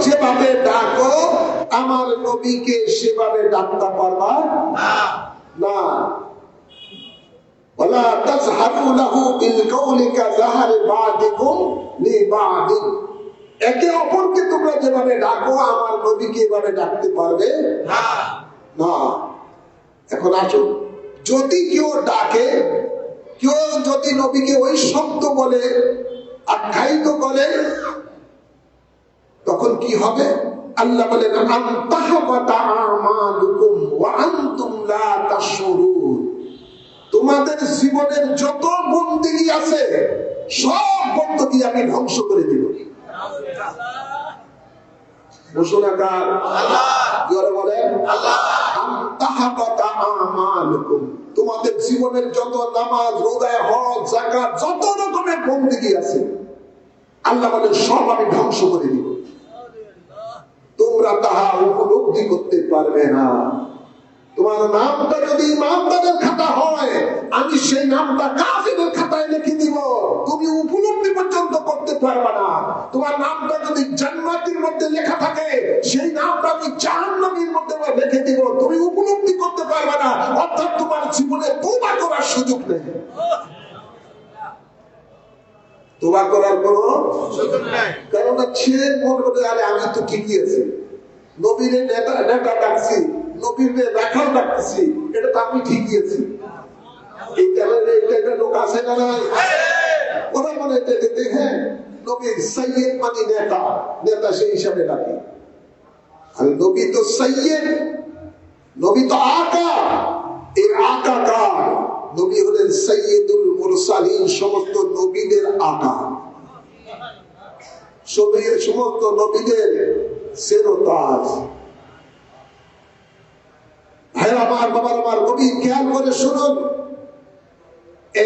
যেভাবে ডাকো আমার নবীকে সেভাবে ডাকতে পারবা না। ওয়ালা তাজহারু লাহু বিল কওলি কাযাহারি বা'দিকুম লিবা'দ, একে অপরকে তোমরা যেভাবে ডাকো আমার নবীকে এভাবে ডাকতে পারবে না। এখন আসুন, যদি কেউ ডাকে, কেউ যদি নবীকে ওই শব্দ বলে আখ্যায়িত করে, তখন কি হবে? আল্লাহ বলেন আনতাহবাতা আমালুকুম ওয়া আনতুম লা তাশউরুন, তোমাদের জীবনের যত বন্দেগী আছে সব বন্দেগী আমি ধ্বংস করে দিব। ঘোষণাকার আল্লাহ, জোরে বলেন আল্লাহ। আনতাহবাতা আমালুকুম, তোমাদের জীবনের যত নামাজ, রোজা, হজ, যাকাত, যত রকমের বন্দেগী আছে আল্লাহ বলেন সব আমি ধ্বংস করে দিব, তোমরা তাহা উপলব্ধি করতে পারবে না। তোমার নামটা যদি ইমানদারের খাতা হয়, আমি সেই নামটা কাফিরের খাতায় লিখে দিব, তুমি উপলব্ধি পর্যন্ত করতে পারবে না। তোমার নামটা যদি জান্নাতের মধ্যে লেখা থাকে, সেই নামটা আমি জাহান্নামের মধ্যে লিখে দিব, তুমি উপলব্ধি করতে পারবে না। অর্থাৎ তোমার জীবনে তওবা করার সুযোগ নেই, তওবা করার কোনো সুযোগ নাই। কারণ ছেলে মনে করে আরে আমি তো ঠিকই আছি, নবীরে নেতা ডাকছি, নবীরে রাখাল ডাকতেছি, এটা তো আমি ঠিকই আছি। এই টাইপের লোক আছে না নাই? ওরা মনে দেখে নবীর সৈয়দ মানে নেতা, নেতা সেই হিসাবে ডাকে। আর নবী তো সৈয়দ, নবী তো আকা। এই আকা কার? নবী হলেন সৈয়দুল মুরসালিন, সমস্ত নবীদের আকা, সমস্ত নবীদের সেরতাজ। ভাই আমার, বাবার আমার, নবী খেয়াল করে শুনুন,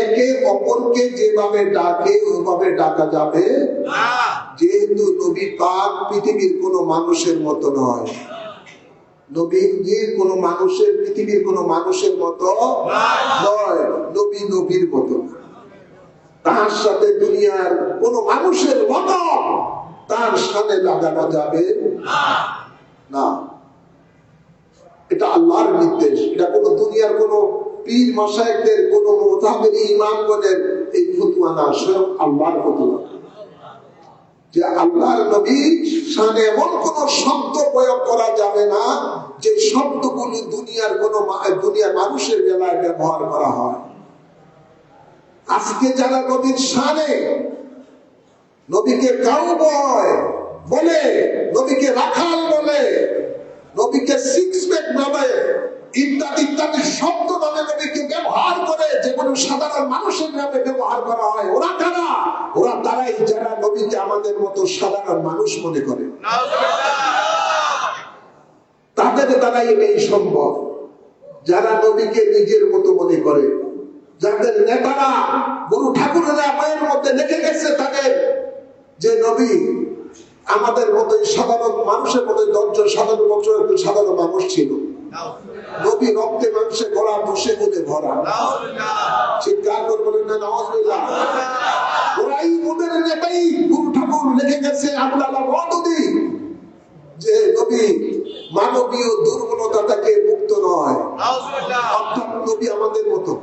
একে অপরকে যেভাবে ডাকে ওইভাবে ডাকা যাবে না। যেহেতু নবী পাক পৃথিবীর কোন মানুষের মতো নয়, নবীর কোন মানুষের, পৃথিবীর কোন মানুষের মতো নয়, নবী নবীর মতো। তার সাথে দুনিয়ার কোন মানুষের মতো তার সাথে লাগানো যাবে না। এটা আল্লাহর নির্দেশ, এটা কোন দুনিয়ার কোন পীর মাশায়েখদের, কোন মুতাহাব্বির ইমামগণের এই ফতোয়া না, স্বয়ং আল্লাহর ফতোয়া যে আল্লাহর নবী শানে এমন কোন শব্দ প্রয়োগ করা যাবে না যে শব্দগুলো দুনিয়ার মানুষের বেলায় ব্যবহার করা হয়। আজকে যারা নবীর শানে নবীকে কাউবয় বলে, নবীকে রাখাল বলে, নবীকে সিক্স প্যাক বলে, ইত্যাদি ইত্যাদি শব্দ নামে নবীকে ব্যবহার করে, যেগুলো সাধারণ মানুষের নামে ব্যবহার করা হয়, ওরা কারা? ওরা তারাই যারা নবীকে আমাদের মতো সাধারণ মানুষ মনে করে, তাদের দ্বারাই এটাই সম্ভব। যারা নবীকে নিজের মতো মনে করে, যাদের নেতারা, গুরু ঠাকুরেরা মায়ের মধ্যে লিখে গেছে তাদের যে নবী আমাদের মতো সাধারণ মানুষের মতো 10 জন সাধারণ বছর একটু সাধারণ মানুষ ছিল, নবী রক্তে মাংসে গড়া, দোষে গুণে ভরা। চিৎকার করে বলেন না নাউজুবিল্লাহ। ওরাই ওদের নেতাই গুরু ঠাকুর লিখে গেছে আব্দুল্লাহ মওদুদী যে নবী মানবীয় দুর্বলতা থেকে মুক্ত নয়, অর্থাৎ নবী আমাদের মতো।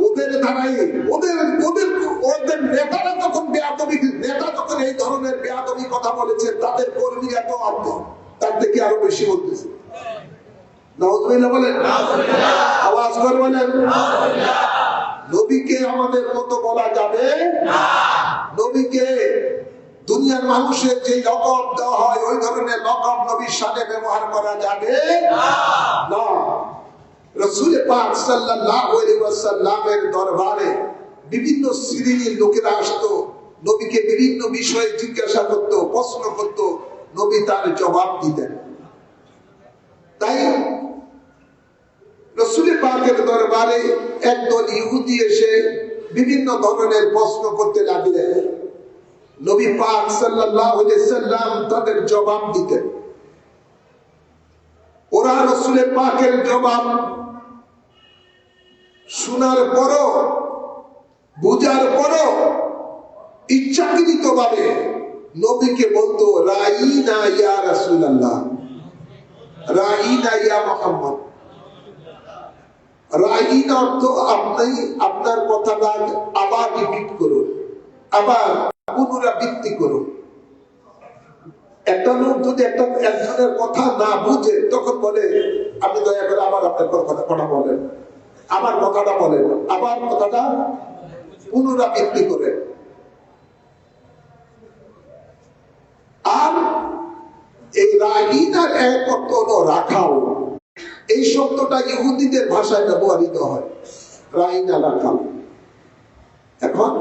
ওদের দ্বারাই ওদের নেতারা যখন বেয়াদবি, নেতা যখন এই ধরনের বেয়াদবি কথা বলেছে, তাদের কর্মীরা তো তার থেকে আরো বেশি বলতেছে। নাউজুবিল্লাহ বলেন, আওয়াজ করে বলেন। নবীকে আমাদের মতো বলা যাবে না। নবীকে দুনিয়ার মানুষের যে লকব দেওয়া হয় ওই ধরনের লকব নবীর সাথে ব্যবহার করা যাবে না। রাসূল পাক সাল্লাল্লাহু আলাইহি ওয়াসাল্লামের দরবারে বিভিন্ন শ্রেণীর লোকেরা আসতো, নবীকে বিভিন্ন বিষয়ে জিজ্ঞাসা করত, প্রশ্ন করত, নবী তার জবাব দিতেন। তাই রাসূল পাকের দরবারে একদল ইহুদি এসে বিভিন্ন ধরনের প্রশ্ন করতে লাগলেন। নবী পাক সাল্লাল্লাহু আলাইহি সাল্লাম তাদের জবাব দিতেন। ওরা রাসূল পাকের জবাব শোনার পরও, বুঝার পরও ইচ্ছাকৃতভাবে নবীকে বলতো রাই রাইনা ইয়া মুহাম্মদ। রাইনা অর্থ আপনি আপনার কথাটা আবার রিপিট করুন, আবার পুনরাবৃত্তি করুন। একটা লোক যদি একজনের কথা না বুঝে তখন বলে আপনি দয়া করে আবার আপনার কথা বলেন, আমার কথাটা বলেন, আবার কথাটা পুনরাবৃত্তি করেন। আর এই রাইনার এক অর্থ হলো রাখাও। এই শব্দটা ইহুদিদের ভাষায় ব্যবহৃত হয়, রাইনা রাখাও। এখন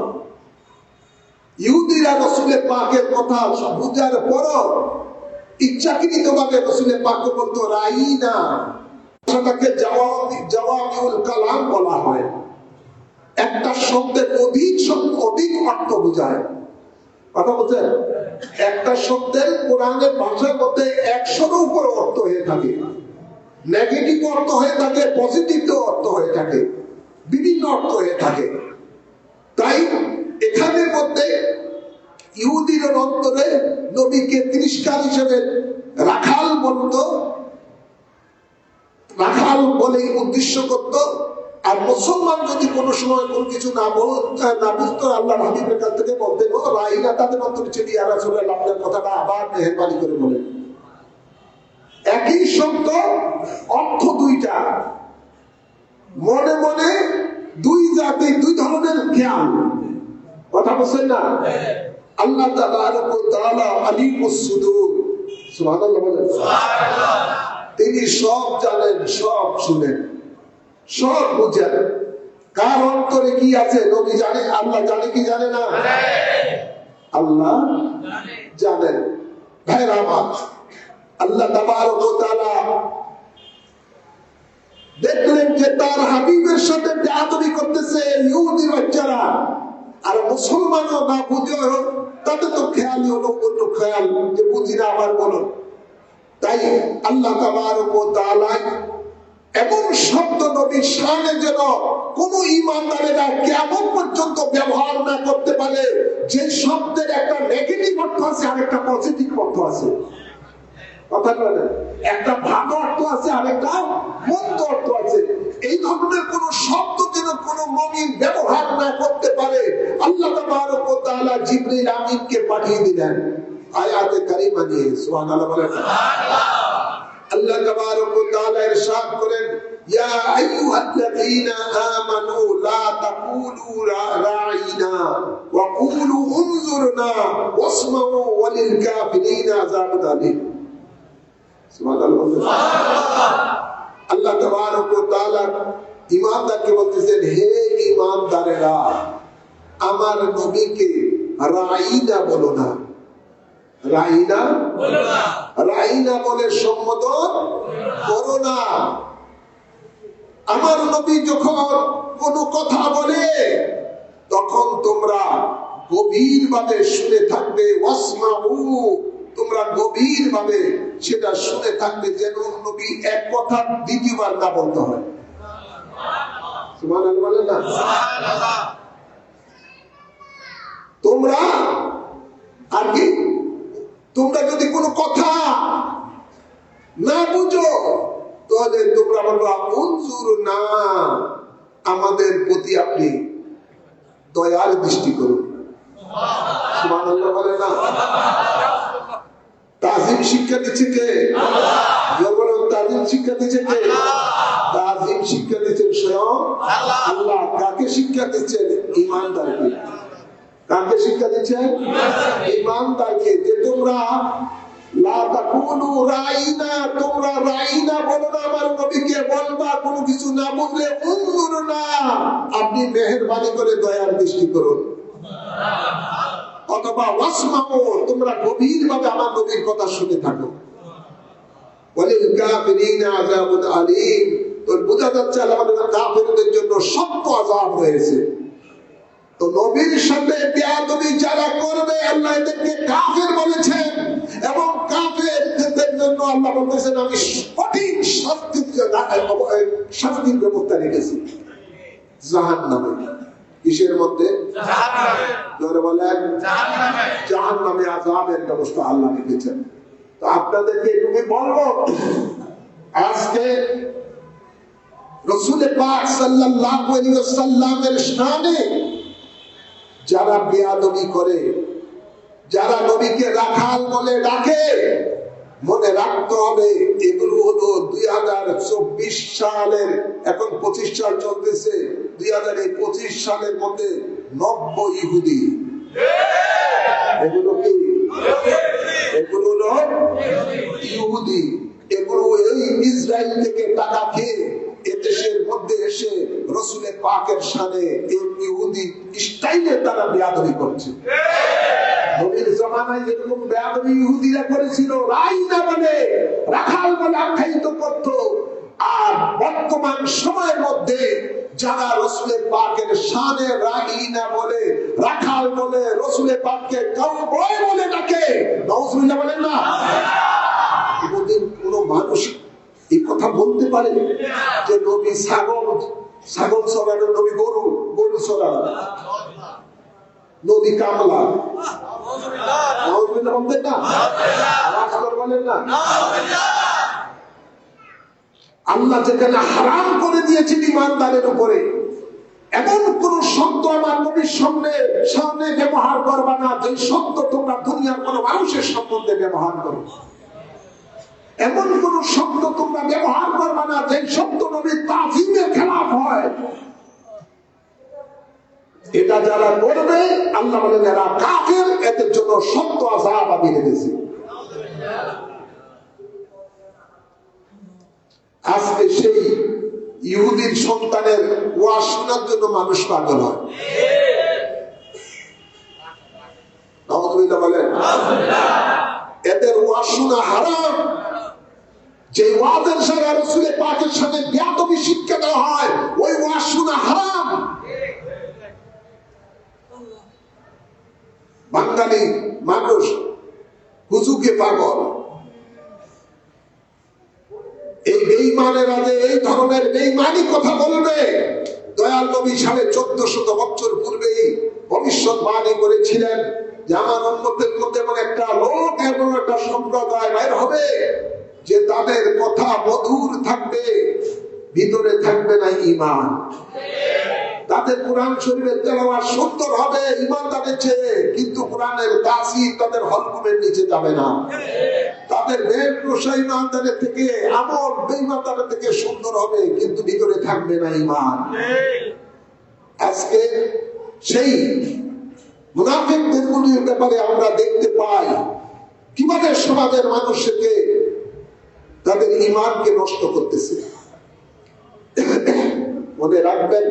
ইহুদিরা রাসূলের পাকের কথা বুঝার পরও ইচ্ছাকৃত ভাবে রাসূলের পাককে বলতো রাইনা। সেটাকে জাওয়ামিউল কালাম বলা হয়। একটা শব্দের অধিক অর্থ বোঝায়। কথা বলছেন? একটা শব্দের কোরআনের ভাষার মধ্যে 100-এর উপর অর্থ হয়ে থাকে, নেগেটিভ অর্থ হয়ে থাকে, পজিটিভ অর্থ হয়ে থাকে, বিভিন্ন অর্থ হয়ে থাকে। তাই এখানের মধ্যে ইহুদিদের অন্তরে নবীকে তিরস্কার হিসেবে রাখাল বলতো, রাখাল বলে উদ্দেশ্য করত। আর মুসলমান যদি কোনো সময় কোনো কিছু না বুঝতো আল্লাহর হাবিবের কাছ থেকে বলতে রাইনা, তাদের অন্তরে ছিল ইয়া রাসূলুল্লাহ আপনার কথাটা আবার মেহেরবানি করে বলেন। একই শব্দ অর্থ দুইটা, মনে মনে দুই জাতি দুই ধরনের খেয়াল। কথা বলছেন না? আল্লাহ তাআলা আলিমুস সুদূর, সুবহানাল্লাহ বলেন। তিনি সব জানেন, সব শুনেন, সব বুঝেন। কার অন্তরে কি আছে নবী জানে, আল্লাহ জানে কি জানে না? আল্লাহ জানেন। ভাইরা আমার, আল্লাহ তাবারক ওয়া তাআলা দেখলেন যে তার হাবিবের সাথে বেয়াদবি করতেছে ইহুদি বাচ্চারা, আর মুসলমানও না বুঝে তাতে তো খেয়ালই হলো অন্য খেয়াল যে বুঝি না আবার বলুন। তাই আল্লাহ তাবারক ওয়া তাআলা এমন শব্দ নবীর শানে যেন কোন ঈমানদারেরা কিয়ামত পর্যন্ত ব্যবহার না করতে পারে, যে শব্দের একটা নেগেটিভ অর্থ আছে আর একটা পজিটিভ অর্থ আছে। কথা বলেন, একটা ভালো অর্থ আছে আর একটা মন্দ অর্থ আছে। এই ধরনের কোন শব্দ যেন কোন মুমিন ব্যবহার না করতে পারে, আল্লাহ তাবারক ওয়া তাআলা জিবরিল আমিনকে পাঠিয়ে দিলেন আয়াতে কারিমা নিয়ে। সুবহানাল্লাহ বলেন। আল্লাহ তাবারক ওয়া তাআলা ইরশাদ করেন, ইয়া আইয়ুহাল্লাযীনা আমানু লা তাকুলু রাঈনা ওয়া কুলু উনজুরনা ওয়াসমাউ ওয়ালিল কাফিরিনা আযাবুন আলীম। সুবহানাল্লাহ। আল্লাহ তাবারক ওয়া তাআলা ঈমানদারকে বলতেছেন, হে ঈমানদারেরা আমার নবীকে রাঈনা বলো না, রাঈনা বলো না, রাঈনা বলে সম্বোধন করো না। আমার নবী যখন কোন কথা বলে তখন তোমরা গভীর ভাবে শুনে থাকবে, ওয়াসমাউ, তোমরা গভীর ভাবে সেটা শুনে থাকবে, যেন নবী এক কথা দ্বিতীয়বার না বলতে হয়। সুবহানাল্লাহ বলেন না? সুবহানাল্লাহ। তোমরা আর কি, তোমরা যদি কোনো কথা না বুঝো তাহলে তোমরা বলবা উনজুরনা, আমাদের প্রতি আপনি দয়ার দৃষ্টি করুন। সুবহানাল্লাহ বলেন না? তাজিম শিক্ষা দিচ্ছে কে? আল্লাহ। তাজিম শিক্ষা দিচ্ছে কে? তাজিম শিক্ষা দিচ্ছেন স্বয়ং আল্লাহ। কাকে শিক্ষা দিচ্ছেন? ঈমানদারকে। কাকে শিক্ষা দিচ্ছেন? ঈমানদারকে। যে তোমরা লা তাকুলু রাঈনা, তোমরা রাঈনা বলো না, আমার নবীকে বলবা কোনো কিছু না বুঝলে উনজুরনা, আপনি মেহেরবানি করে দয়ার দৃষ্টি করুন। অথবা ওয়াসমাউ, তোমরা গভীর ভাবে আমার নবীর কথা শুনে থাকো। ওয়ালিল কাফিরিনা আযাবুন আলীম, তো বোঝা যাচ্ছে আমাদের কাফেরদের জন্য শক্ত আযাব রয়েছে। তো নবীর সাথে বেয়াদবি যারা করবে আল্লাহ এদেরকে কাফের বলেছেন, এবং কাফেরদের জন্য আল্লাহ বলেছেন আমি কঠিন শাস্তির ব্যবস্থা রেখেছি জাহান্নামে। কিসের মধ্যে? জাহান্নামে। জোরে বলেন জাহান্নামে। জাহান্নামে আযাবের ব্যবস্থা আল্লাহ রেখেছেন। তো আপনাদেরকে তুমি বলবো আজকে রাসূল পাক সাল্লাল্লাহু আলাইহি ওয়াসাল্লামের শানে যারা বেয়াদবি করে, যারা নবীকে রাখাল বলে ডাকে, মনে রাখতে হবে এগুলো হলো 2024 সালের, এখন 25 সাল চলতেছে, 2025 সালের মধ্যে নব্য ইহুদি। এগুলো কি? এগুলো হলো ইহুদি। এগুলো এই ইসরায়েল থেকে টাকা খেয়ে এদেশের মধ্যে এসে রাসূল পাকের শানে এই ইহুদি স্টাইলে তারা বেয়াদবি করছে। নবীর জামানায় যেরকম বেয়াদবি ইহুদিরা করেছিল, রাইনা বলে রাখাল বলে আখ্যায়িত করত, আর বর্তমান সময়ের মধ্যে যারা রাসূল পাকের শানে রাইনা বলে, রাখাল বলে, রাসূল পাককে কাউবয় বলে ডাকে, নাউজুবিল্লাহ বলেন না? কোনদিন কোন মানুষ এই কথা বলতে পারে যে নবী ছাগল চড়ানো, নবী গরু চড়ানো, নবী কামলা? নাউজুবিল্লাহ বলতেন না? আওয়াজ করে বলেন না? আল্লাহ যেখানে হারাম করে দিয়েছেন ঈমানদারের উপরে, এমন কোন শব্দ আমার নবীর সামনে ব্যবহার করবা না যে শব্দ তোমরা দুনিয়ার কোন মানুষের সম্বন্ধে ব্যবহার করো। এমন কোন শব্দ তোমরা ব্যবহার করবা না যে শব্দ নবীর তাজিমের খেলাফ হয়। এটা যারা করবে, আল্লাহ বলেন যারা কাফের, এদের জন্য সত্য আযাব আমি রেখেছি। আজকে সেই ইহুদির সন্তানের ওয়াজ শোনার জন্য মানুষ পাগল হয়। নাউজুবিল্লাহ বলেন? এদের ওয়াজ শোনা হারাম। যে ওয়াজের সাথে রাসূল পাকের সাথে বেয়াদবি শিক্ষা দেওয়া হয়, ওই ওয়াজ শোনা হারাম। বাঙালি মানুষ হুজুকে পাগল। এই বেঈমানেরা যে এই ধরনের বেঈমানি কথা বলবে, দয়াল নবী 1450 বছর পূর্বেই ভবিষ্যৎবাণী করেছিলেন যে আমার উম্মতের মধ্যে এমন একটা লোক, এমন একটা সম্প্রদায় বাইর হবে যে তাদের কথা মধুর থাকবে, ভিতরে থাকবে না ঈমান। তাদের কোরআন শরীফের তেলাওয়াত সুন্দর হবে ঈমানদারের চেয়ে, কিন্তু কোরআনের তাসির তাদের হলকুমের নিচে যাবে না। তাদের বেশা ঈমানদারের থেকে, আমল বেঈমানদারের থেকে সুন্দর হবে, কিন্তু ভিতরে থাকবে না ঈমান। আজকে সেই মুনাফিকদের ব্যাপারে আমরা দেখতে পাই কিভাবে সমাজের মানুষকে তাদের ঈমানকে নষ্ট করতেছে। মনে রাখবেন,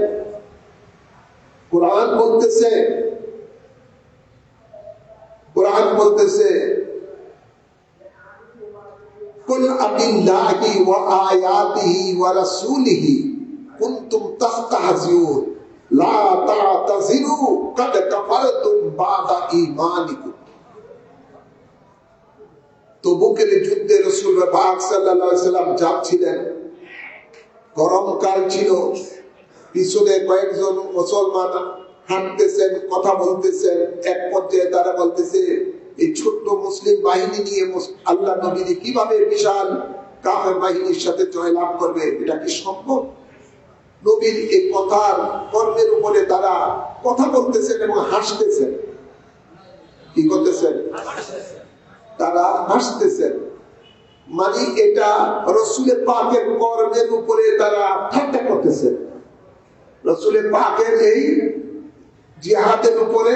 কোরআন বলতেছে কুল আবিল্লাহি ওয়া আয়াতিহি ওয়া রাসূলিহি কুনতুম তাস্তাহজিউন লা তা'তাযিরু কাদ কাফারতুম বা'দা ঈমানিকুম। তবুকের যুদ্ধে রাসূল পাক সাল্লাল্লাহু আলাইহি ওয়াসাল্লাম যাচ্ছিলেন, গরমকাল ছিল, পিছনে কয়েকজন মুসলমান হাঁটতেছেন, কথা বলতেছেন। এক পর্যায়ে তারা বলতেছে, এই ছোট্ট মুসলিম বাহিনী নিয়ে আল্লাহ নবী কিভাবে বিশাল কাফের বাহিনীর সাথে জয়লাভ করবে? এটা কি সম্ভব? নবীর এই কথার কর্মের উপরে তারা কথা বলতেছেন এবং হাসতেছেন। কি করতেছেন? তারা হাসতেছেন। মানে এটা রাসূল পাকের কর্মের উপরে তারা ঠাট্টা করতেছেন। রাসূল পাকের এই জিহাদের উপরে,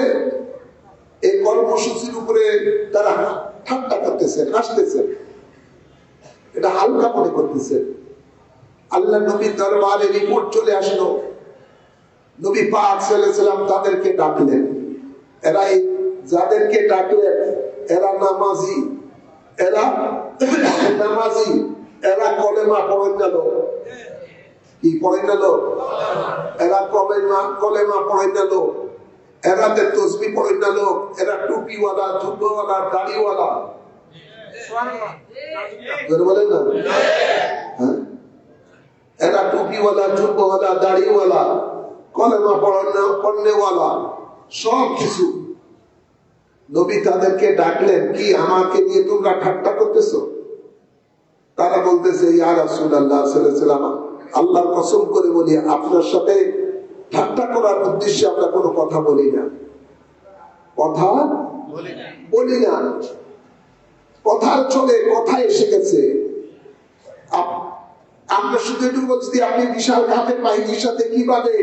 এই কর্মসূচির উপরে তারা ঠাট্টা করতেছেন, হাসতেছেন, এটা হালকা মনে করতেছেন। আল্লাহ নবীর দরবারে রিপোর্ট চলে আসলো, নবী পাক সাল্লাল্লাহু আলাইহি ওয়াসাল্লাম তাদেরকে ডাকলেন। এরা যাদেরকে ডাকলেন এরা নামাজি, এরা কলেমা পড়ে গেল। কি পড়ে গেল? এরা কলেমা পড়ে গেল, এরা তসবিহ পড়ে গেল, এরা টুপিওয়ালা, জুব্বাওয়ালা, দাড়িওয়ালা। বলেন না? হ্যাঁ, এরা টুপিওয়ালা, জুব্বাওয়ালা, দাড়িওয়ালা, কলেমা পড়নেওয়ালা, সব কিছু। নবী তাদেরকে ডাকলেন, কি আমাকে নিয়ে তোমরা ঠাট্টা করতেছো? তারা বলতেছে ইয়া রাসূলুল্লাহ সাল্লাল্লাহু আলাইহি ওয়াসাল্লাম, আল্লাহর কসম করে বলি আপনার সাথে ঠাট্টা করার উদ্দেশ্যে আমরা কোনো কথা বলি না, কথা বলি না। কথার চলে কথা এসে গেছে। আমরা শুধু এটুকু বলছি আপনি বিশাল কাফের বাহিনীর সাথে কিভাবে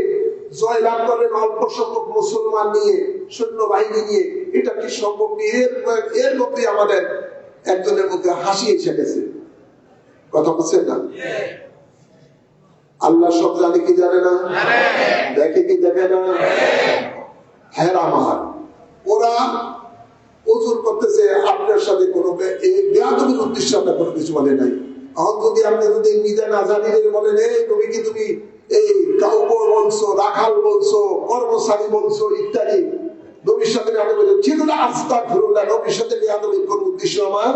জয়লাভ করবেন অল্প সংখ্যক মুসলমান নিয়ে, সৈন্য বাহিনী নিয়ে, এটা কি সম্ভব? এর মধ্যে আমাদের একজনের মধ্যে হাসি এসে গেছে। কথা বলছেন না? আল্লাহ সব জানে কি জানে না? দেখে কি দেখে না? হ্যাঁ আমার ওরা ওজোর করতেছে আপনার সাথে কোনো বেয়াদবির উদ্দেশ্যে আমরা কোনো কিছু বলে নাই। এখন যদি আপনি যদি নিজে না জানিয়ে বলেন এই নবীকে তুমি এই কাউবয় বলছো, রাখাল বলছো, কর্মচারী বলছো ইত্যাদি, নবীর সাথে ছিল না। আস্তাগফিরুল্লাহ, নবীর সাথে বেয়াদবির কোনো উদ্দেশ্য আমার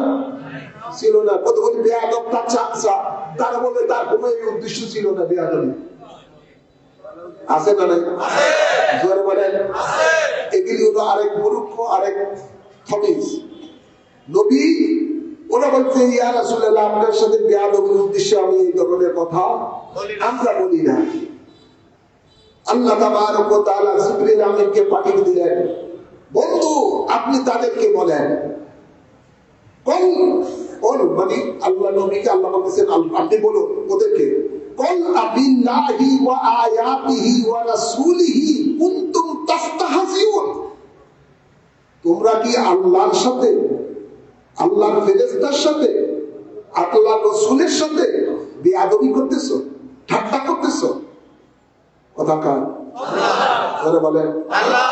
ছিল না। কতগুলি বেয়াদব তার চাচা, তারা বলে তার কোনো উদ্দেশ্য ছিল না বেয়াদবি। আছে না নাই? জোরে বলেন। এগুলি হলো আরেক মূর্খ, আরেক খবিস। নবী ওরা বলছে ইয়া রাসূলুল্লাহ আপনার সাথে বেয়াদবির উদ্দেশ্যে আমি এই ধরনের কথা আমরা বলি না। আল্লাহ তাবারক ওয়া তাআলা জিবরিল আমিনকে পাঠিয়ে দিলেন, বন্ধু আপনি তাদেরকে বলেন, কোন মানে আল্লাহ নবীকে আল্লাহ বলেছেন আপনি বলুন ওদেরকে, কুল আবিল্লাহি ওয়া আয়াতিহি ওয়া রাসূলিহি কুনতুম তাস্তাহজিউন, তোমরা কি আল্লাহর সাথে, আল্লাহর ফেরেশতার সাথে, আল্লাহর রাসূলের সাথে বেয়াদবি করতেছো, ঠাট্টা করতেছো? কথা কার? আল্লাহ বলেন আল্লাহ।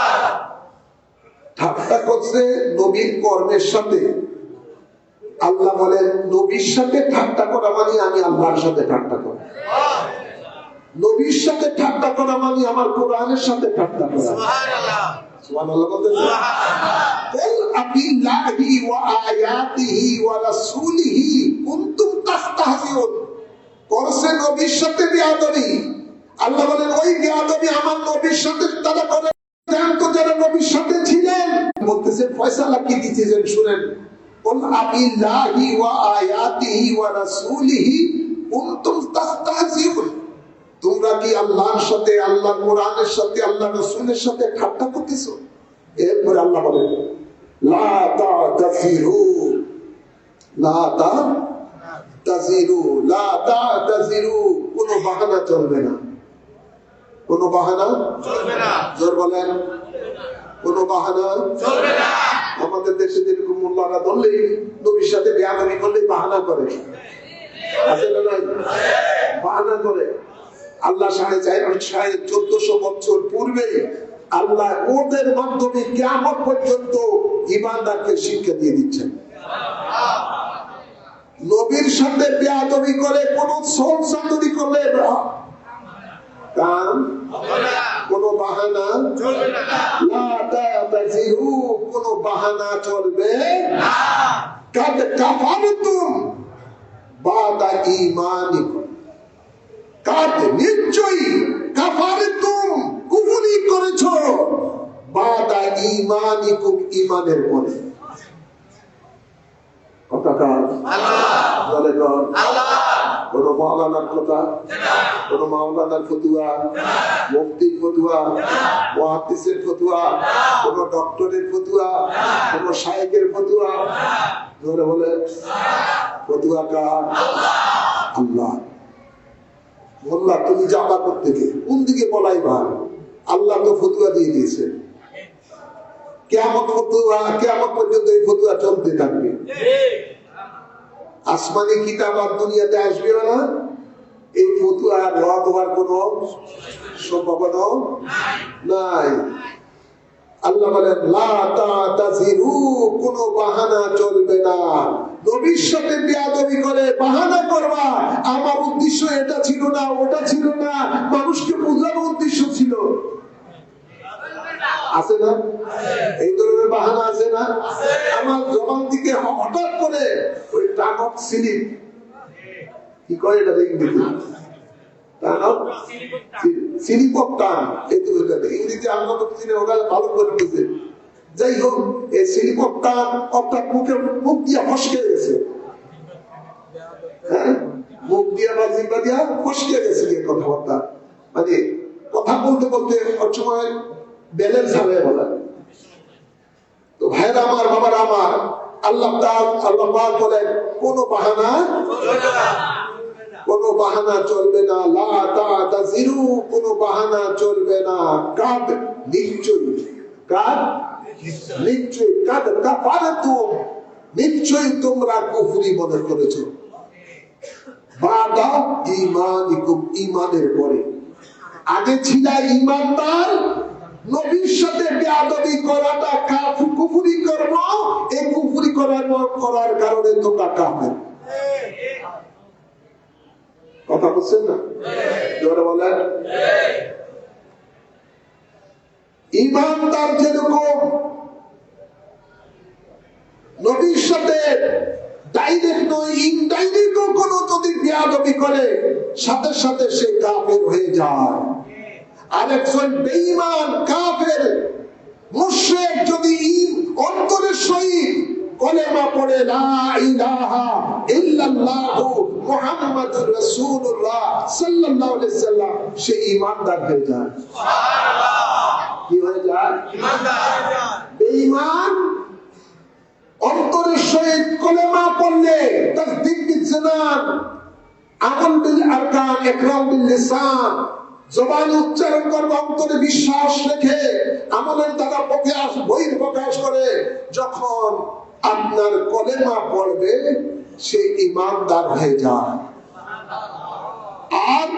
ঠাট্টা করছে নবীর কর্মের সাথে। আল্লাহ বলেন নবীর সাথে ঠাট্টা করা মানে আমি আল্লাহর সাথে ঠাট্টা করা, নবীর সাথে ঠাট্টা করা মানে আমার কোরআনের সাথে ঠাট্টা করা। সুবহানাল্লাহ, সুবহানাল্লাহ বলতেছে। কুল আবিল্লাহি ওয়া আয়াতিহি ওয়া রাসূলিহি কুনতুম তাস্তাহজিউন, করছে নবীর সাথে বেয়াদবি। আল্লাহ বলেন ওই বেয়াদবি আমার নবীর সাথে তারা করে, তো যারা নবীর সাথে ছিলেন বলতেছে ফয়সালা কি দিতেছেন শুনেন। কুল আবিল্লাহি ওয়া আয়াতিহি ওয়া রাসূলিহি কুনতুম তাস্তাহজিউন, তোমরা কি আল্লাহর সাথে, আল্লাহর কোরআনের সাথে, আল্লাহর রাসূলের সাথে ঠাট্টা করতেছো? এরপরে আল্লাহ বলেন লা তা'তাযিরু, লা তা'তাযিরু, লা তা'তাযিরু, কোনো বাহানা চলবে না, কোনো বাহানা চলবে না। জোর বলেন, কোনো বাহানা চলবে না। আমাদের দেশে যেরকম মোল্লারা ধরলেই নবীর সাথে বেয়াদবি করলেই বাহানা করে, আছে না নাই? বাহানা করে। আল্লাহ 1400 বছর পূর্বে আল্লাহ ওদের মাধ্যমে কিয়ামত পর্যন্ত ঈমানদারকে শিক্ষা দিয়ে দিচ্ছেন। নবীর সাথে বেয়াদবি করে কোন সোল সাদুরি করলে কাম কোনো বাহানা চলবে না। লা তা'তাযিরু, কোনো বাহানা চলবে না। কাদ কাফারতুম বাদা ঈমানিকুম, কাদ নিশ্চয়ই কাফারতুম কুফরি করেছো বাদা ঈমানিকুম, ঈমানের পরে। কথা কার? আল্লাহ। বলে কোন? আল্লাহ। কোন মাওলানার কথা, কোন মাওলানার ফতুয়া, মুফতির ফতুয়া, মুহাদ্দিসের ফতুয়া, কোন ডক্টরের ফতুয়া, কোন শায়েখের ফতুয়া, ধরে বলে ফতুয়া কার? আল্লাহ। মোল্লা তুমি যাবা কোত্থেকে, কোন দিকে বলাই ভাই? আল্লাহ তো ফতুয়া দিয়ে দিয়েছে। কিয়ামত ফতুয়া, কিয়ামত পর্যন্ত এই ফতুয়া চলতে থাকবে। আসমানি কিতাব আর দুনিয়াতে আসবে না, এই ফতুয়া রদ হওয়ার কোন সম্ভাবনা নাই। আল্লাহ বলেন লা তা'তাযিরু, কোনো বাহানা চলবে না। নবীর সাথে বেয়াদবি করে বাহানা করবা আমার উদ্দেশ্য এটা ছিল না, ওটা ছিল না, মানুষকে বোঝানোর উদ্দেশ্য ছিল, আছে না? এই ধরনের বাহানা আছে না? আমার জবান থেকে হঠাৎ করে ওই টান অফ স্লিপ, কি কয় এটা ইংরেজি, টান অফ স্লিপ অফ টান, ইংরেজি আমরা তো চিনি, ওরা ভালো করে বুঝে। যাই হোক, এই স্লিপ অফ টান অর্থাৎ মুখ দিয়ে ফসকে গেছে, হ্যাঁ, মুখ দিয়া বা জিহ্বা দিয়া ফসকে গেছে কথাবার্তা, মানে কথা বলতে বলতে সময় ব্যালেন্স হারিয়ে বলা। তো ভাইরা আমার, বাবারা আমার, আল্লাহ পাক বলেন কোনো বাহানা চলবে না, লা তাযিরু, কোনো বাহানা চলবে না, কাদ নিশ্চয়ই কাদ কাফারাতুম, নিশ্চয়ই তোমরা কুফরি মনে করেছো বাদা ঈমানিকুম, ঈমানের পরে। আগে ছিল ঈমানদার, নবীর সাথে বেয়াদবি করাটা কুফরি কর্ম, এই কুফরি করার কারণে তোমরা কাফের। কথা বলছেন না? জোরে বলেন। ঈমানদার যেরকম নবীর সাথে ডাইরেক্ট নয়, ইনডাইরেক্ট কোন যদি বেয়াদবি করে সাথে সাথে সে কাফের হয়ে যায়। আরেকজন বেঈমান কাফের মুশরিক যদি অন্তরের সহিত কলেমা পড়ে লা ইলাহা ইল্লাল্লাহু মুহাম্মাদুর রাসূলুল্লাহ সাল্লাল্লাহু আলাইহি সাল্লাম, সে ঈমানদার হয়ে যায়। সুবহানাল্লাহ। কি হয়ে যায়? ঈমানদার। বেঈমান অন্তরের সহিত কলেমা পড়লে তাসদীক বিল জানান, আমল বিল আরকান, ইকরার বিল লিসান, জবান উচ্চারণ করবে, অন্তরে বিশ্বাস রেখে আমলের দ্বারা বহির্প্রকাশ করে যখন আপনার কলেমা পড়বে সে ঈমানদার হয়ে যায়। আর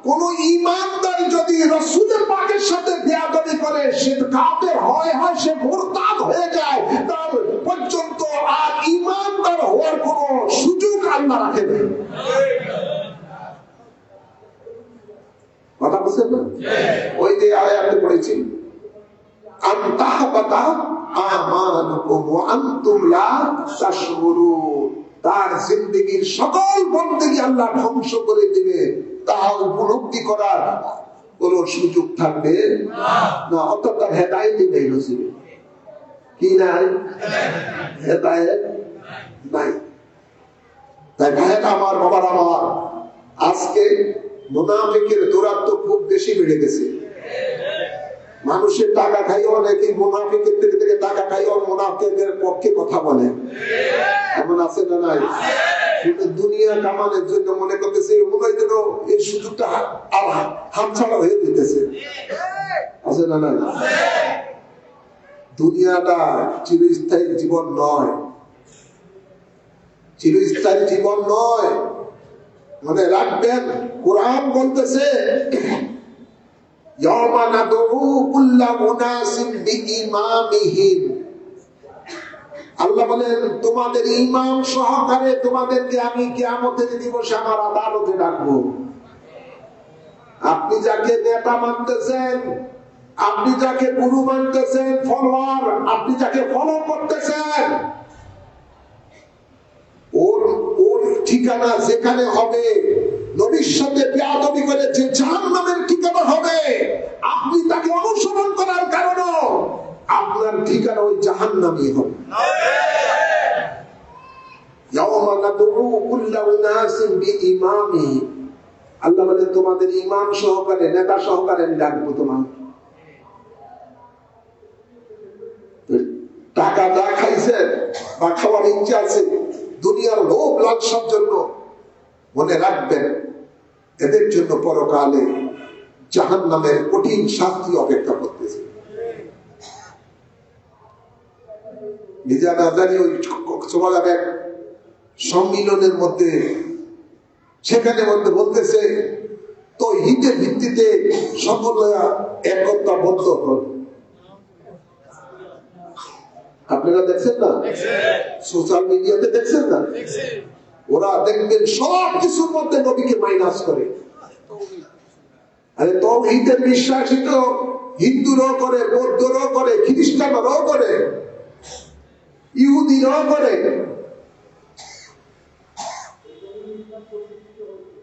কোন ঈমানদার যদি রাসূলের পাকের সাথে বেয়াদবি করে সে কাফের হয়, সে মুরতাদ হয়ে যায়, তার পর্যন্ত আর ঈমানদার হওয়ার কোন সুযোগ আল্লাহ রাখে না। কথা বুঝছেন না? ওই যে আয়াতে পড়েছি আনতাহবাতা আমানুকুম ওয়া আনতুম লা তাশউরুন, তার জিন্দেগীর সকল বন্দেগী আল্লাহ ধ্বংস করে দিবে, তা উপলব্ধি করার কোন সুযোগ থাকবে না। অর্থাৎ তার হেদায়েতই নেই, নসিবে কি নাই? হেদায়েত নাই। তাই ভাইয়েরা আমার, বাবার আমার, আজকে মুনাফিকের দৌরাত্ম খুব বেশি বেড়ে গেছে। মানুষের টাকা খাই, অনেকে মুনাফিকের থেকে টাকা খাই, মুনাফিকের পক্ষে কথা বলে, এমন আছে না নাই? দুনিয়া কামানোর জন্য মনে করতেছে এই সুযোগটা হাতছাড়া হয়ে যেতেছে, আছে না নাই? দুনিয়াটা চিরস্থায়ী জীবন নয়, চিরস্থায়ী জীবন নয়, মনে রাখবেন। কোরআন বলতেছে ইয়াওমা নাদউ কুল্লা মুনাসিন বিইমামিহিম, আল্লাহ বলেন তোমাদের ইমাম সহকারে তোমাদেরকে আমি কিয়ামতের দিবসে আমার আদালতে ডাকবো। আপনি যাকে নেতা মানতেছেন, আপনি যাকে গুরু মানতেছেন, ফলোয়ার, আপনি যাকে ফলো করতেছেন, ওর ঠিকানা যেখানে হবে, নবীর সাথে বেয়াদবি করে যে জাহান্নামের ঠিকানা হবে, আপনি তাকে অনুসরণ করার কারণে আপনার ঠিকানা ওই জাহান্নামই হবে। ইয়াওমা নাদউ কুল্লা উনাসিন বিইমামিহিম, আল্লাহ বলে তোমাদের ইমাম সহকারে, নেতা সহকারে আমি ডাকবো। তোমার টাকা যা খাইছেন বা খাওয়ার ইচ্ছা আছে দুনিয়ার লোভ লালসার জন্য, মনে রাখবেন এদের জন্য পরকালে জাহান্নামের কঠিন শাস্তি অপেক্ষা করতেছে। নিজে না জানি ওই কক্সবাজার এক সম্মিলনের মধ্যে, সেখানে মধ্যে বলতেছে তাওহীদের ভিত্তিতে সকলে একতাবদ্ধ হন। আপনারা দেখছেন না? সোশ্যাল মিডিয়াতে দেখছেন না? ওরা দেখবেন সব কিছুর মধ্যে নবীকে মাইনাস করে। আরে তাওহীদের বিশ্বাসী তো হিন্দুরাও করে, বৌদ্ধরাও করে, খ্রিস্টানরাও করে, ইহুদিরাও করে।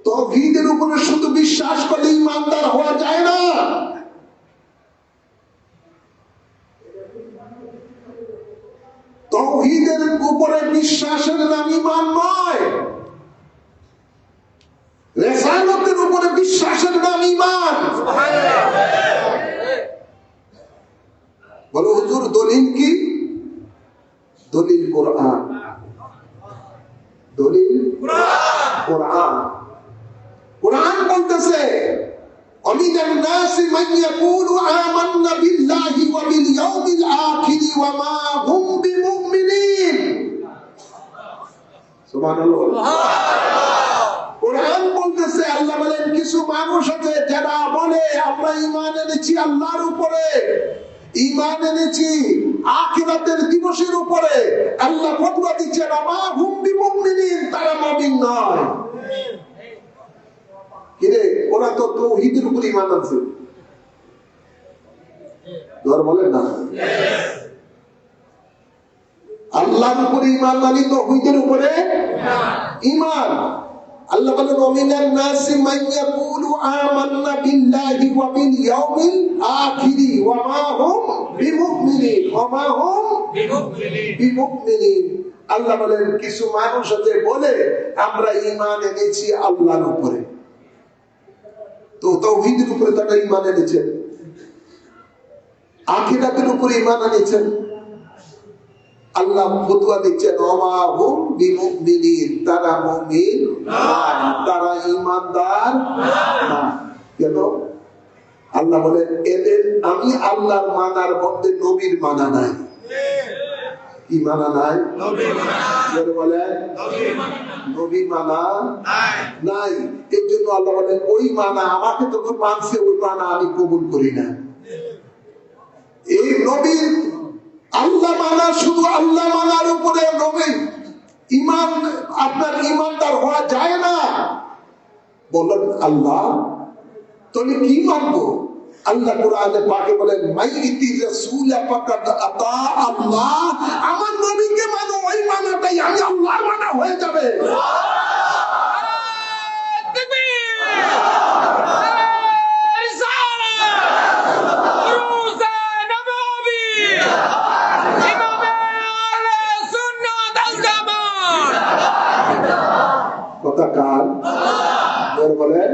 তাওহীদের উপরে শুধু বিশ্বাস করলে ঈমানদার হওয়া যায় না। তাওহীদের উপরে বিশ্বাসের নাম ঈমান নয়। বিশ্বাসের নাম ঈমান। বলো হুজুর দলিল কি? দলিল কোরআন। দলিল কোরআন। কোরআন বলতেছে ومن الناس من يقول آمنا بالله وباليوم الآخر وما هم بمؤمنين سبحان الله। কোরআন বলতেছে, আল্লাহ বলেন কিছু মানুষ আছে যারা বলে আমরা ঈমান এনেছি আল্লাহর উপরে, ঈমান এনেছি আখিরাতের দিবসের উপরে। আল্লাহ ফতোয়া দিচ্ছেন ওয়া হুম বিমুমিনিন, তারা মুমিন নয়। কিরে ওরা তো তাওহীদের উপর ঈমান আনছে, তোর বলেন না আল্লাহর উপরে ঈমান মানে তাওহীদের উপরে ঈমান। আল্লাহ বলেন ওমিনান নাসি মান ইয়াকুলু আমান্না বিল্লাহি ওয়া বিল ইয়াউমিল আখিরি ওয়া মা হুম বিমুমিনিন, ওয়া মা হুম বিমুমিনিন। আল্লাহ বলেন কিছু মানুষ আছে বলে আমরা ঈমান এনেছি আল্লাহর উপরে, তো তাওহীদের উপরে তারা ঈমান এনেছেন, আখিরাতের উপরে ঈমান এনেছেন। আল্লাহ ফতোয়া দিচ্ছেন ওমা হুম বিমুমিনিন, তারা মুমিন না, তারা ঈমানদার না। কেন? আল্লাহ বলেন এদের আমি আল্লাহর মানার মধ্যে নবীর মানা নাই। কি মানা নাই? বলেন নবী মানা নাই। এর জন্য আল্লাহ বলেন ওই মানা আমাকে তখন মানছে, ওই মানা আমি কবুল করি না। এই নবীর আল্লাহ মানা, শুধু আল্লাহ মানার উপরে নবী ঈমান, আপনার ঈমানদার হওয়া যায় না। বলেন আল্লাহ তাহলে কি মানবো? আল্লাহ কোরআনে পাকে বলেন মাইতি রাসূল ফাকাদ আতা আল্লাহ, আমার নবীকে মানো, ওই মানাটাই আমি আল্লাহর মানা হয়ে যাবে। কথা কার? বলেন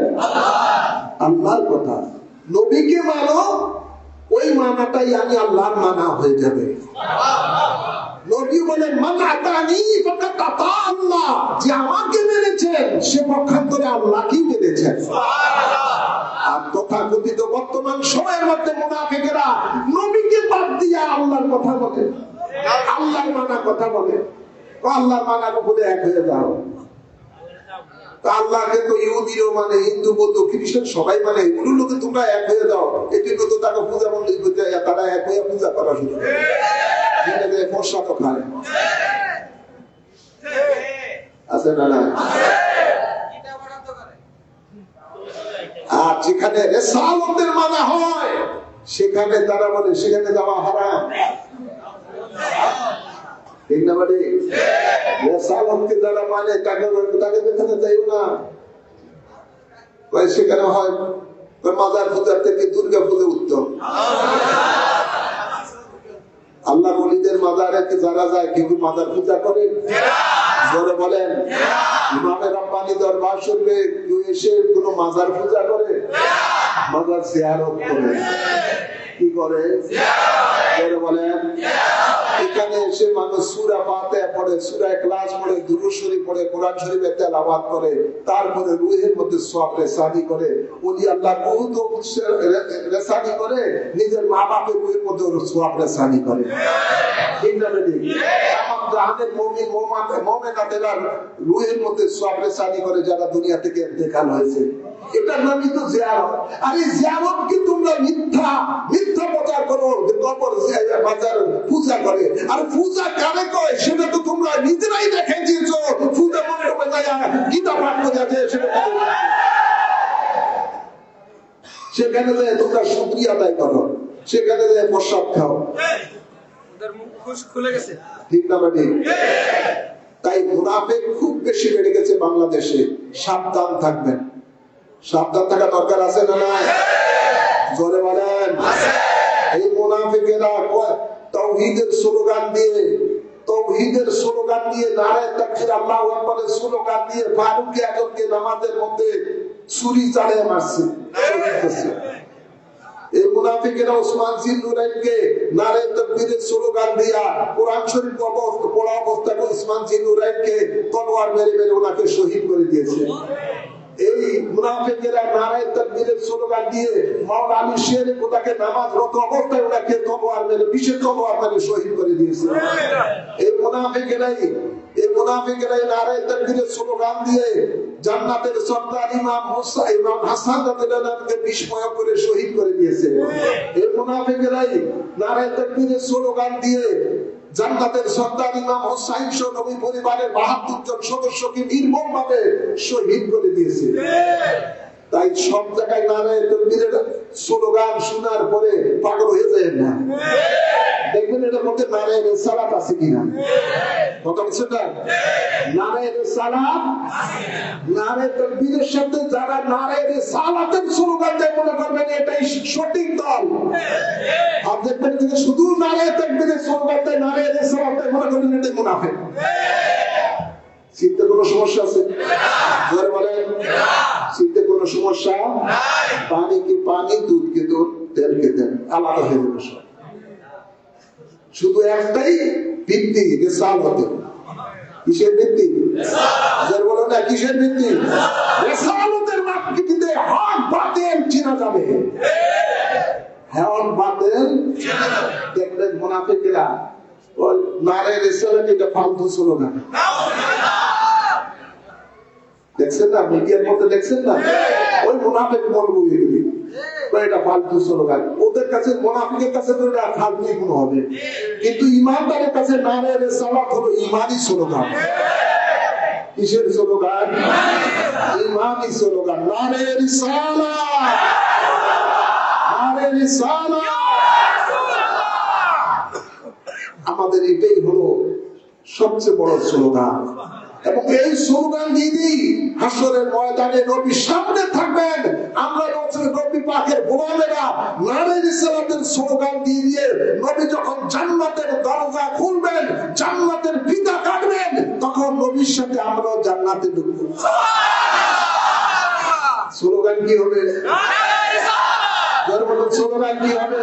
আল্লাহর কথা। নবীকে মানো, ওই মানাটাই আমি আল্লাহর মানা হয়ে যাবে। নবী বলেন মান আতানি ফাকাদ আতা আল্লাহ, যে আমাকে মেনেছেন সে পক্ষান্তরে আল্লাহকেই মেনেছেন। আর তথাকথিত বর্তমান সময়ের মধ্যে মুনাফিকেরা নবীকে বাদ দিয়ে আল্লাহর কথা বলে, আল্লাহর মানা কথা বলে। আল্লাহর মানার উপরে এক হয়ে যাও। আল্লাহকে তো ইহুদিরও মানে, হিন্দু বৌদ্ধ খ্রিস্টান সবাই মানে, এগুলো লোকে তোমরা এক হয়ে যাও। এটি তো তাকে পূজা মন্দির করতে, তারা এক হয়ে পূজা করা শুরু করে, ফর্সা তো খায় আছে না না। আর যেখানে রিসালাতের মানা হয় সেখানে তারা বলে সেখানে যাওয়া হারাম। ঠিক না বাড়ি? রিসালাতকে যারা মানে তাকে যেখানে যাইও না, সেখানে হয় মাজার পূজার থেকে দুর্গা পূজা উত্তম। আল্লাহ ওলিদের মাজারে যারা যায় কেউ মাজার পূজা করে, জোরে বলেন ইমামে রাব্বানি দরবার শরীফে কেউ এসে কোনো মাজার পূজা করে? মাজার জিয়ারত করে। কি করে? জোরে বলেন। এখানে এসে মানুষ সূরা ফাতিহা পড়ে, সূরা ইখলাস পড়ে, দুরূদ শরীফ পড়ে, কোরআন শরীফে তেলাওয়াত করে, তারপরে রূহের মধ্যে সওয়াব রেসানি করে, ওলি আল্লাহ বহুত রেসানি করে, নিজের মা বাপের রূহের মধ্যে সওয়াব রেসানি করে। ঠিক না বেটি? তামাম জাহানের মুমিন মুমিনাতেরা রূহের মধ্যে সওয়াব রেসানি করে যারা দুনিয়া থেকে ইন্তেকাল হয়েছে। এটার নামই তো জিয়ারত। আর এই জিয়ারত কি তোমরা মিথ্যা প্রচার করো, কবর মাজার পূজা করে। আর পূজা কারে কয় সেটা তো তোমরা নিজেরাই দেখে দিয়েছো। পূজা মণ্ডপে যায় গীতা পাঠ করে আছে, সেখানে যায় তোমরা শুকরিয়া আদায় করো, সেখানে যায় প্রসাদ খাও। ঠিক না ঠিক? তাই মুনাফিক খুব বেশি বেড়ে গেছে বাংলাদেশে। সাবধান থাকবেন। সাবধান থাকা দরকার আছে না নাই? জোরে বলেন। এই মুনাফিকেরা তাওহীদের স্লোগান দিয়ে নারায়ে তাকবীর আল্লাহু আকবারের স্লোগান দিয়ে ফারুক আজমকে নামাজের মধ্যে ছুরি চালিয়ে মারছে। এই মুনাফিকেরা ওসমান জিন্নুরাইনকে নারে তাকবীরের স্লোগান দিয়া কোরআন শরীফ পড়া অবস্থায় ওসমান জিন্নুরাইনকে তলোয়ার মেরে মেরে ওনাকে শহীদ করে দিয়েছে। এই মুনাফিকেরা নারে তাকবীরের স্লোগান দিয়ে মাওলানা আলী শের খোদাকে নামাজরত অবস্থায় ওনাকে তলোয়ার মেরে বিশেষ তলোয়ার মেরে শহীদ করে দিয়েছে। এই মুনাফিকেরাই নারে তাকবীরের স্লোগান দিয়ে জান্নাতের সর্দার ইমাম হাসান রাদিয়াল্লাহু আনহুকে বিস্ময় করে শহীদ করে দিয়েছে। এই মুনাফিকেরাই নারে তাকবীরের স্লোগান দিয়ে জান্নাতের সর্দার ইমাম হুসাইন সহ নবী পরিবারের ৭২ জন সদস্যকে নির্মমভাবে শহীদ করে দিয়েছে। তাই সব জায়গায় নারে তাকবীরের স্লোগান শোনার পরে পাগল হয়ে যায় না, দেখবেন এটার মধ্যে নারে রিসালাত আছে কিনা। কথা বলছেন না? নারে রিসালাত, নারে তাকবীরের সাথে যারা নারে রিসালাতের স্লোগান দেয় মনে করবেন এটাই সঠিক দল। আর দেখবেন যে শুধু নারে তাকবীরের স্লোগান দেয়, নারে রিসালাত মনে করবেন এটাই মুনাফিক। চিন্তা কোনো সমস্যা আছে? জোরে বলেন, চিন্তা কোনো সমস্যা নাই। পানি কি পানি, দুধ কি দুধ, তেল কি তেল, আলাদা হয়ে যাবে সব। শুধু একটাই ভিত্তি, রিসালাত। কিসের ভিত্তি? জোরে বলেন না, কিসের ভিত্তি? রিসালাতের ভিত্তিতে হক বাতিল চেনা যাবে। হক বাতিল চেনা যাবে। দেখবেন মুনাফিকরা ওই নারে রিসালাত এটা ফালতু স্লোগান। দেখছেন না, মিডিয়ার মধ্যে দেখছেন না, ওই মুনাফিক বলবো এগুলি এটা ফালতু স্লোগান। ওদের কাছে, মুনাফিকের কাছে তো এটা ফালতু কোনো হবে, কিন্তু ইমানদারের কাছে নারে রিসালাত হলো ইমানি স্লোগান। কিসের স্লোগান? ইমানি স্লোগান। নারে রিসালাত, নারে রিসালাত। আমাদের এটাই হলো সবচেয়ে বড় স্লোগান। এবং এই স্লোগান দিদি হাসরের ময়দানে নবীর সামনে থাকবেন। আমরা নবী পাকের গোলামেরা নারে রিসালাতের স্লোগান দিয়ে নবী যখন জান্নাতের দরজা খুলবেন, জান্নাতের ফিতা কাটবেন, তখন নবীর সাথে আমরা জান্নাতে ঢুকব। স্লোগান কি হবে? স্লোগান কি হবে?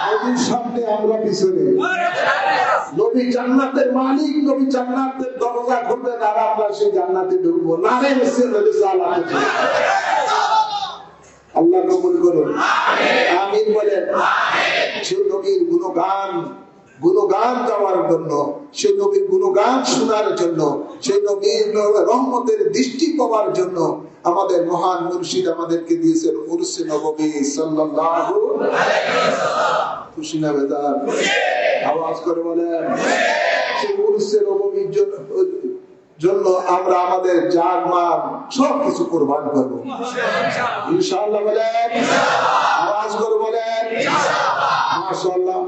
নবীর সামনে, আমরা পিছনে। নবী জান্নাতের মালিক, নবী জান্নাতের দরজা খুলবেন আর আমরা সেই জান্নাতে ঢুকবো। নারে রিসালাত। আল্লাহ কবুল করুন, আমিন বলেন। সেই নবীর গুণগান গাওয়ার জন্য, সেই নবীর গুণগান শোনার জন্য, সেই নবীর রহমতের দৃষ্টি পাওয়ার জন্য আমাদের মহান মুর্শিদ আমাদেরকে দিয়েছেন উরসে নববী সাল্লাল্লাহু আলাইহি ওয়াসাল্লাম। খুশি না বেদার? আওয়াজ করে বলেন। সেই উরসে নববীর জন্য আমরা আমাদের জান মাল সবকিছু কুরবান করব ইনশাআল্লাহ। বলেন আওয়াজ করে বলেন মাশাআল্লাহ।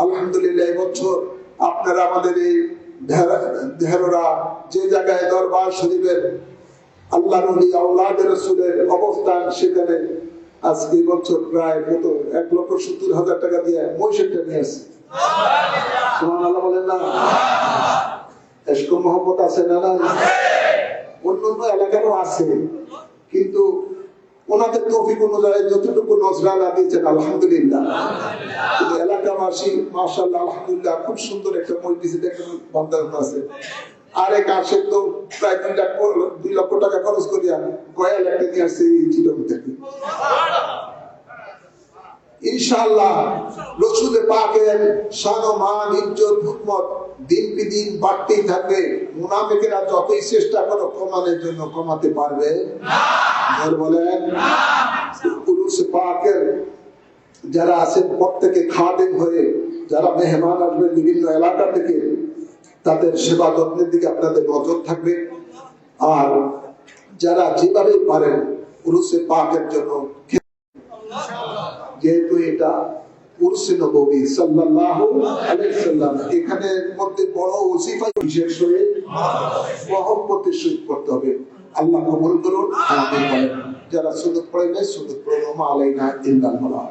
আলহামদুলিল্লাহ, এবছর আপনারা আমাদের এই দেহরা যে জায়গায় দরবার শরীফের আল্লাহর ওলি আওলাদের রাসূলের অবস্থান, সেখানে আজকে বছর প্রায় কত ১,৭০,০০০ টাকা দিয়ে মহিষটা নিয়ে আসছে। সুবহানাল্লাহ বলেন না? এশক মোহাম্মত আছে না? অন্যান্য এলাকারও আছে, কিন্তু ওনাদের তৌফিক অনুযায়ী যতটুকু নজরানা দিয়েছেন আলহামদুলিল্লাহ। কিন্তু এলাকাবাসী মাশাআল্লাহ আলহামদুলিল্লাহ খুব সুন্দর একটা মজলিসে দেখেন বান্দার আছে। আরেক আসে তো প্রায় ২ লক্ষ টাকা খরচ করিয়া গয়াল একটা নিয়ে আসছে এই চিটং থেকে। ইনশাআল্লাহ রাসূল পাকের শান ও মান, ইজ্জত, হুকমত দিন দিন বাড়তেই থাকবে। মুনাফিকেরা যতই চেষ্টা করো কমানোর জন্য কমাতে পারবে না। বলেন রাসূল পাকের যারা আছেন প্রত্যেকে খাদেম হয়ে, যারা মেহমান আসবেন বিভিন্ন এলাকা থেকে, তাদের সেবা যত্নের দিকে আপনাদের নজর থাকবে। আর যারা যেভাবে পারেন উরুসে পাকের জন্য, যেহেতু এটা উরসে নববী সাল্লাল্লাহু আলাইহি ওয়াসাল্লাম, এখানে মধ্যে বড় ওজিফা বিশেষ হয়ে মহব্বতের সহিত করতে হবে। আল্লাহ কবুল করুন, আমিন বলেন। যারা সুন্নাত পড়েন সুন্নাত পড়ুন, মা আলাইনা ইল্লাল বালাগ।